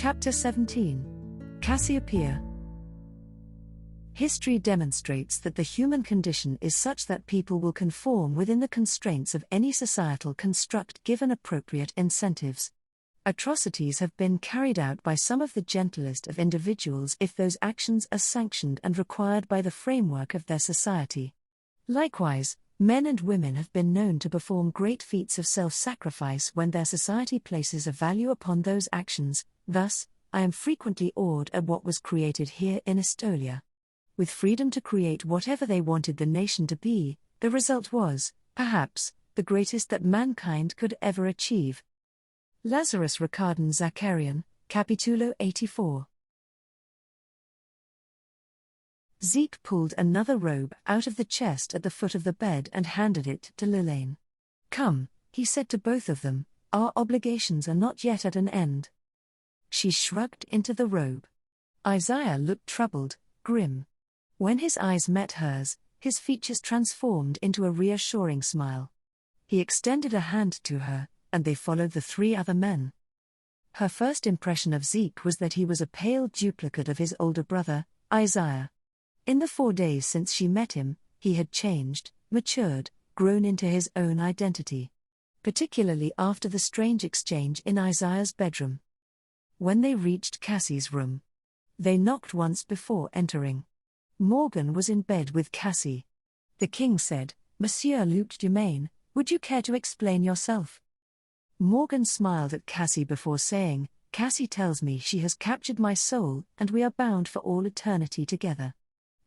Chapter 17. Cassiopeia. History demonstrates that the human condition is such that people will conform within the constraints of any societal construct given appropriate incentives. Atrocities have been carried out by some of the gentlest of individuals if those actions are sanctioned and required by the framework of their society. Likewise, men and women have been known to perform great feats of self-sacrifice when their society places a value upon those actions. Thus, I am frequently awed at what was created here in Estolia. With freedom to create whatever they wanted the nation to be, the result was, perhaps, the greatest that mankind could ever achieve. Lazarus Ricardan Zakarian, Capítulo 84. Zeke pulled another robe out of the chest at the foot of the bed and handed it to Lilane. "Come," he said to both of them, "our obligations are not yet at an end." She shrugged into the robe. Isaiah looked troubled, grim. When his eyes met hers, his features transformed into a reassuring smile. He extended a hand to her, and they followed the three other men. Her first impression of Zeke was that he was a pale duplicate of his older brother, Isaiah. In the 4 days since she met him, he had changed, matured, grown into his own identity. Particularly after the strange exchange in Isaiah's bedroom. When they reached Cassie's room, they knocked once before entering. Morgan was in bed with Cassie. The king said, "Monsieur Luc Dumaine, would you care to explain yourself?" Morgan smiled at Cassie before saying, "Cassie tells me she has captured my soul and we are bound for all eternity together."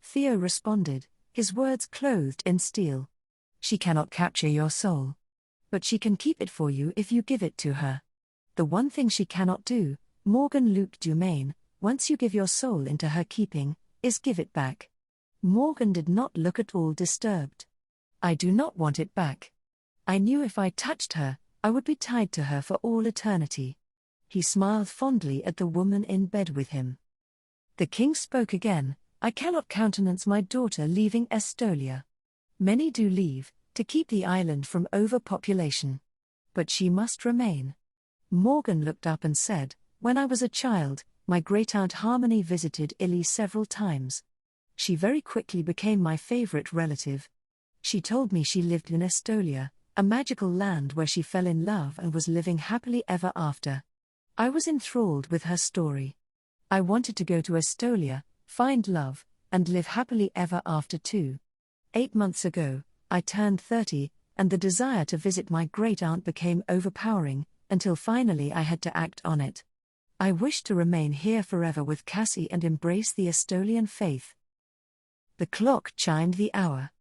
Theo responded, his words clothed in steel. "She cannot capture your soul. But she can keep it for you if you give it to her. The one thing she cannot do, Morgan Luc Dumaine, once you give your soul into her keeping, is give it back." Morgan did not look at all disturbed. "I do not want it back. I knew if I touched her, I would be tied to her for all eternity." He smiled fondly at the woman in bed with him. The king spoke again, "I cannot countenance my daughter leaving Estolia. Many do leave, to keep the island from overpopulation. But she must remain." Morgan looked up and said, "When I was a child, my great-aunt Harmony visited Illy several times. She very quickly became my favorite relative. She told me she lived in Estolia, a magical land where she fell in love and was living happily ever after. I was enthralled with her story. I wanted to go to Estolia, find love, and live happily ever after too. 8 months ago, I turned 30, and the desire to visit my great-aunt became overpowering, until finally I had to act on it. I wished to remain here forever with Cassie and embrace the Estolian faith." The clock chimed the hour.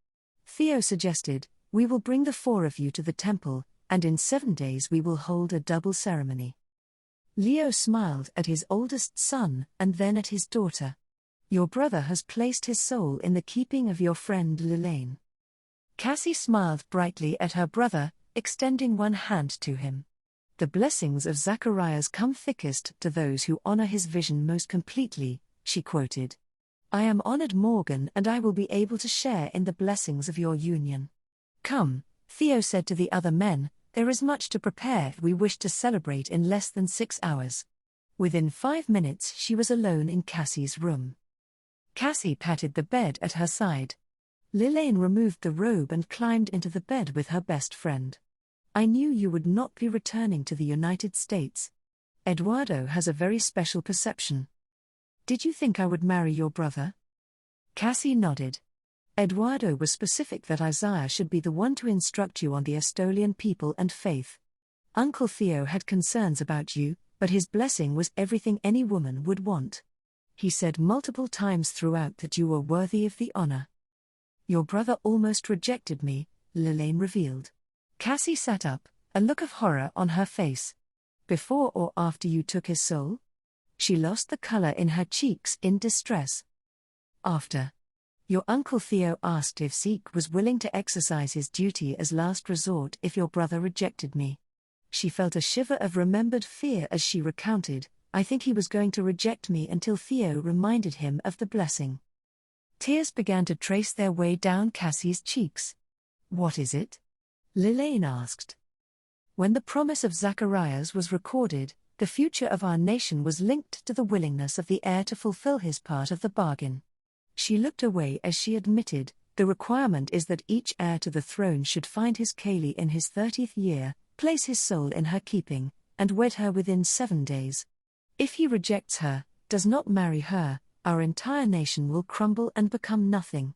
Theo suggested, "We will bring the 4 of you to the temple, and in 7 days we will hold a double ceremony." Leo smiled at his oldest son and then at his daughter. "Your brother has placed his soul in the keeping of your friend Lilane." Cassie smiled brightly at her brother, extending one hand to him. "The blessings of Zacharias come thickest to those who honor his vision most completely," she quoted. "I am honored, Morgan, and I will be able to share in the blessings of your union." "Come," Theo said to the other men, "there is much to prepare. We wish to celebrate in less than 6 hours." Within 5 minutes she was alone in Cassie's room. Cassie patted the bed at her side. Lilane removed the robe and climbed into the bed with her best friend. "I knew you would not be returning to the United States. Eduardo has a very special perception. Did you think I would marry your brother?" Cassie nodded. "Eduardo was specific that Isaiah should be the one to instruct you on the Estolian people and faith. Uncle Theo had concerns about you, but his blessing was everything any woman would want. He said multiple times throughout that you were worthy of the honor." "Your brother almost rejected me," Lilane revealed. Cassie sat up, a look of horror on her face. "Before or after you took his soul?" She lost the color in her cheeks in distress. "After. Your Uncle Theo asked if Zeke was willing to exercise his duty as last resort if your brother rejected me." She felt a shiver of remembered fear as she recounted, "I think he was going to reject me until Theo reminded him of the blessing." Tears began to trace their way down Cassie's cheeks. "What is it?" Lilane asked. "When the promise of Zacharias was recorded, The future of our nation was linked to the willingness of the heir to fulfill his part of the bargain. She looked away as she admitted, the requirement is that each heir to the throne should find his Kaylee in his 30th year, place his soul in her keeping, and wed her within 7 days. If he rejects her, does not marry her, our entire nation will crumble and become nothing.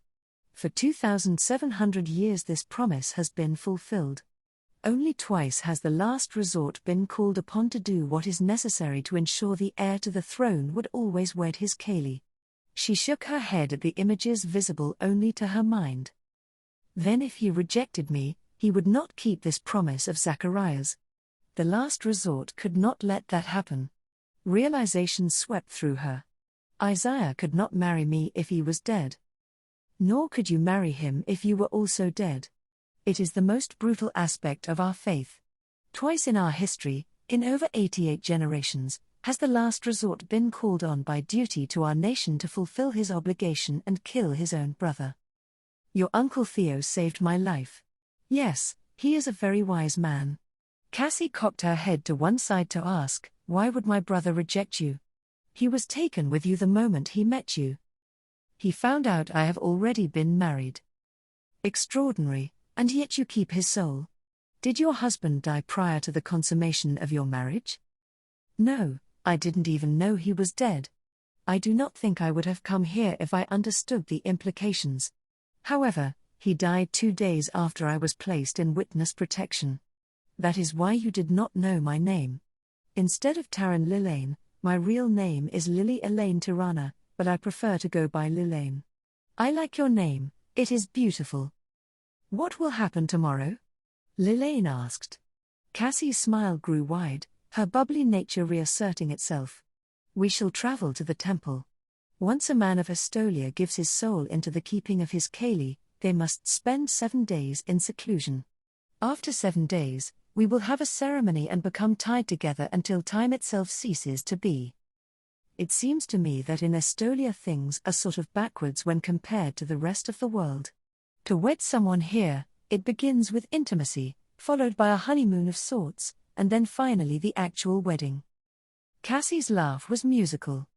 For 2,700 years this promise has been fulfilled. Only twice has the last resort been called upon to do what is necessary to ensure the heir to the throne would always wed his Kaylee. She shook her head at the images visible only to her mind. Then if he rejected me, he would not keep this promise of Zachariah's. The last resort could not let that happen. Realization swept through her. Isaiah could not marry me if he was dead. Nor could you marry him if you were also dead. It is the most brutal aspect of our faith. Twice in our history, in over 88 generations, has the last resort been called on by duty to our nation to fulfill his obligation and kill his own brother. Your Uncle Theo saved my life. Yes, he is a very wise man. Cassie cocked her head to one side to ask, why would my brother reject you? He was taken with you the moment he met you. He found out I have already been married. Extraordinary, and yet you keep his soul. Did your husband die prior to the consummation of your marriage? No, I didn't even know he was dead. I do not think I would have come here if I understood the implications. However, he died 2 days after I was placed in witness protection. That is why you did not know my name. Instead of Taryn Lilane, my real name is Lily Elaine Tirana, but I prefer to go by Lilane. I like your name, it is beautiful. What will happen tomorrow? Lilane asked. Cassie's smile grew wide, her bubbly nature reasserting itself. We shall travel to the temple. Once a man of Estolia gives his soul into the keeping of his Kaylee, they must spend 7 days in seclusion. After 7 days, we will have a ceremony and become tied together until time itself ceases to be. It seems to me that in Estolia things are sort of backwards when compared to the rest of the world. To wed someone here, it begins with intimacy, followed by a honeymoon of sorts, and then finally the actual wedding. Cassie's laugh was musical.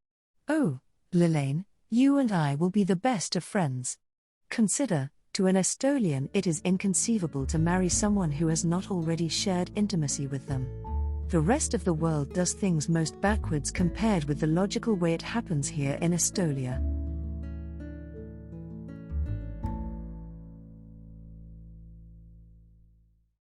Oh, Lilane, you and I will be the best of friends. Consider, to an Estolian it is inconceivable to marry someone who has not already shared intimacy with them. The rest of the world does things most backwards compared with the logical way it happens here in Estolia.